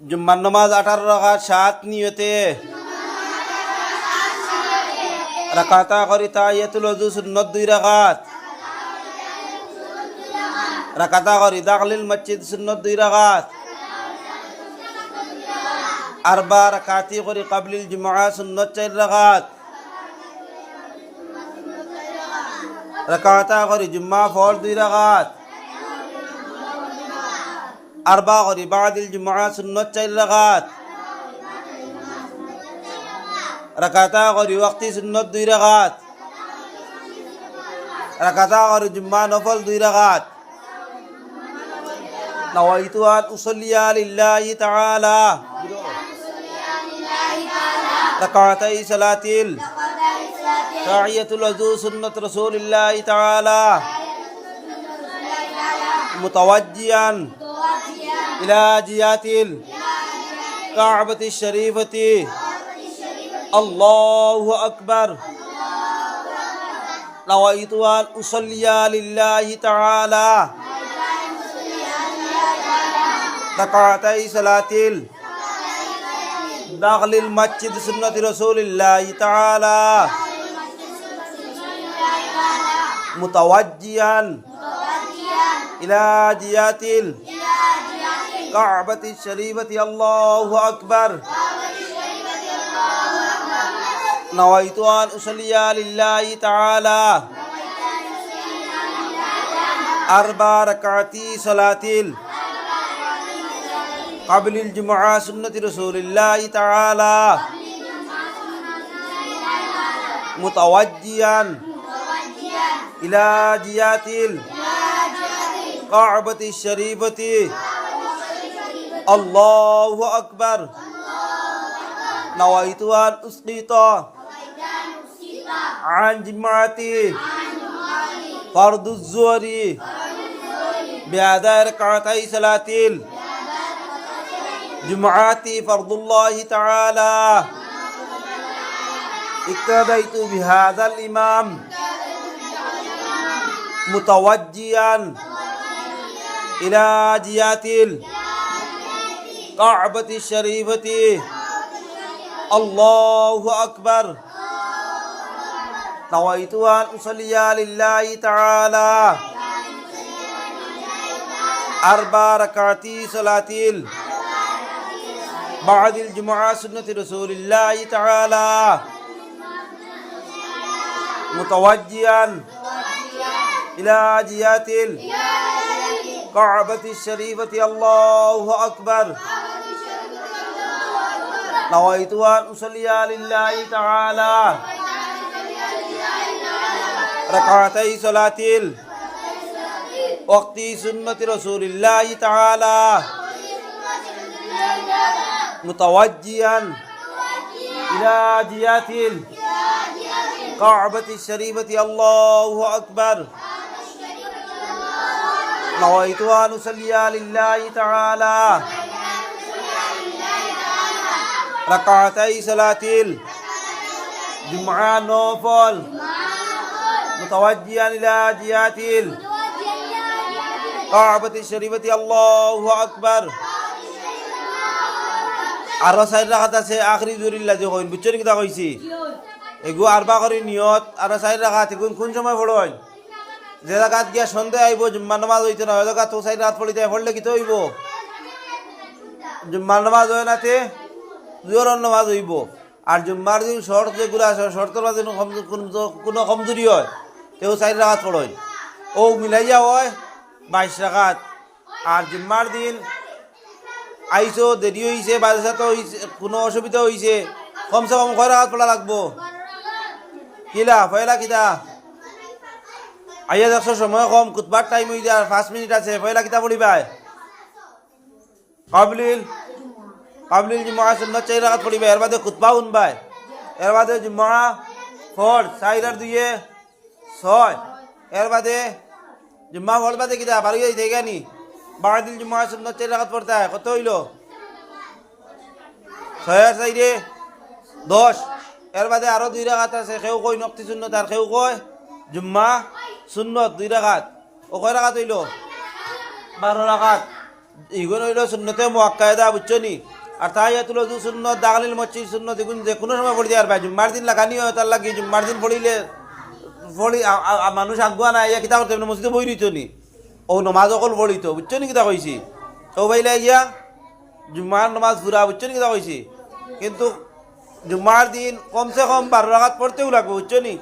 জুম্মার নামাজ 18 রাকাত 7 নিয়তে রাকাতা করি তাহিয়াতুল ওযু সুন্নত 2 রাকাত রাকাতা করি দাখিলুল মসজিদ সুন্নত 2 রাকাত আরবা রাকাতি করি ক্বাবলিল জুমআ সুন্নত 4 রাকাত রাকাতা করি জুম্মা ফর 2 রাকাত আরবা করি বাদিল জুমআ সুন্নত 4 রাকাত রাকাতা করি ওয়াক্তি সুন্নত 2 রাকাত রাকাতা করি জুম্মা নফল 2 রাকাত নাওয়াইতু আন উসাল্লিয়া লিল্লাহি তাআলা রাকাতাই সালাতিল তাহিয়াতুল ওযু সুন্নাত রাসূলিল্লাহি তাআলা মুতাওয়াজ্জিয়ান ইলা জিয়াতিল কাবাতিশ শরীফতি আল্লাহু আকবার নাওয়াইতু আন উসাল্লিয়া লিল্লাহি তাআলা রাকাতাই সালাতিল দাখিলুল মসজিদ সুন্নাত রাসূলিল্লাহি তাআলা মুতাওয়াজ্জিয়ান ইলা জিয়াতিল কাবাতিশ শরীফতি আল্লাহু আকবার নাওয়াইতু আন উসাল্লিয়া লিল্লাহি তাআলা আরবা রাকাতি সালাতিল ক্বাবলিল জুমআ সুন্নতি রাসূলিল্লাহি তাআলা মুতাওয়াজ্জিয়ান ইলা জিয়াতিল কাবাতিশ শরীফতি আল্লাহু আকবার নাওয়াইতু আন উসকিতা আন জিমাতি ফারদুজ যুহরি বিআদার রাকাতাই সালাতিল জুমআতি ফারদুল্লাহি তাআলা ইক্তাদাইতু বিহাযাল ইমাম মুতাওয়াজ্জিয়ান ইলা জিয়াতিল কাবাতিশ শরীফতি আল্লাহু আকবার নাওয়াইতু আন উসাল্লিয়া লিল্লাহি তাআলা আরবা রাকাতি সালাতিল বাদিল জুমআ সুন্নতি রাসূলিল্লাহি তাআলা মুতাওয়াজ্জিয়ান ইলা জিয়াতিল কাবাতিশ শরীফতি আল্লাহু আকবার নাওয়াইতু আন উসাল্লিয়া লিল্লাহি তাআলা রাকাতাই সালাতিল ওয়াক্তি সুন্নতি রাসূলিল্লাহি তাআলা মুতাওয়াজ্জিয়ান ইলা জিয়াতিল কাবাতিশ শরীফতি আল্লাহু আকবার নাওয়াইতু আন উসাল্লিয়া লিল্লাহি তাআলা রাকাতাই সালাতিল জুমআ নফল মুতাওয়াজ্জিয়ান ইলা জিয়াতিল কাবাতিশ শরীফতি আল্লাহু আকবার আরো 4 রাকাত আছে আখরি জুরিল্লাহ যে কইন বুঝছেন কি তা কইছি এগু আরবা করি নিয়ত আর 4 রাকাত এগুন কোন সময় পড়ন যে রাকাত গিয়া সন্ধ্যা আইবো জুম্মার নামাজ হইতো না ওই রাকাত তো 4 রাকাত পড়িতে পড়লে কি তো হইব জুম্মার নামাজ হয় নাতে জোহরের নামাজ হইব আর জুম্মার দিন শর্ত যেগুলো আছে শর্তের মাঝে কোনো কমজোরি হয় তেও 4 রাকাত পড়ন ও মিলাইয়া হয় 22 রাকাত আর জুম্মার দিন আইসো দেরি হইছে বাজে তো কোনো অসুবিধা হইছে কমসে কম কয় রাকাত পড়া লাগবো কিলা পয়লা কিতা আইয়া দেখছো সময় কম কুতবার টাইম হই যায় 5 মিনিট আছে পয়লা কিতা পড়িবাই ক্বাবলিল জুমআ সুন্নাত 4 রাকাত পড়িবা এর বাদে খুতবা শুনবাই এর বাদে জুমআ ফর 4 আর 2 এ 6 এর বাদে জুমআ ফর বাদে কিতা বাড়ি যাইতে গানি বাদিল জুমআ সুন্নাত 4 রাকাত পড়তা হয় কত হইল 6 আর 4 এ 10 এর বাদে আরো 2 রাকাত আছে কেউ কই নক্তি সুন্নাত আর কেউ কই জুম্মা সুন্নাত 2 রাকাত ও কয় রাকাত হইল 12 রাকাত ইগুন হইল সুন্নতে মুআক্কাদা বুঝছো নি আর তাহিয়াতুল ওযু সুন্নত দাখিল মসজিদ সুন্নত এগুন যে কোনো সময় পড়ি আর ভাই জুম্মার দিন লাগানি হয় তার লাগি জুম্মার দিন পড়িলে পড়ি মানুষ আগুয়া না ইয়া কিতা করতে মসজিদে বই রইতো নি ও নমাজ অকল পড়িত বুঝছো নি কিতা কইছি ও ভাইলা ইয়া জুম্মার নমাজ পুরা বুঝছো নি কিতা কইছি কিন্তু জুম্মার দিন কমসে কম 12 রাকাত পড়তেও লাগবে বুঝছো নি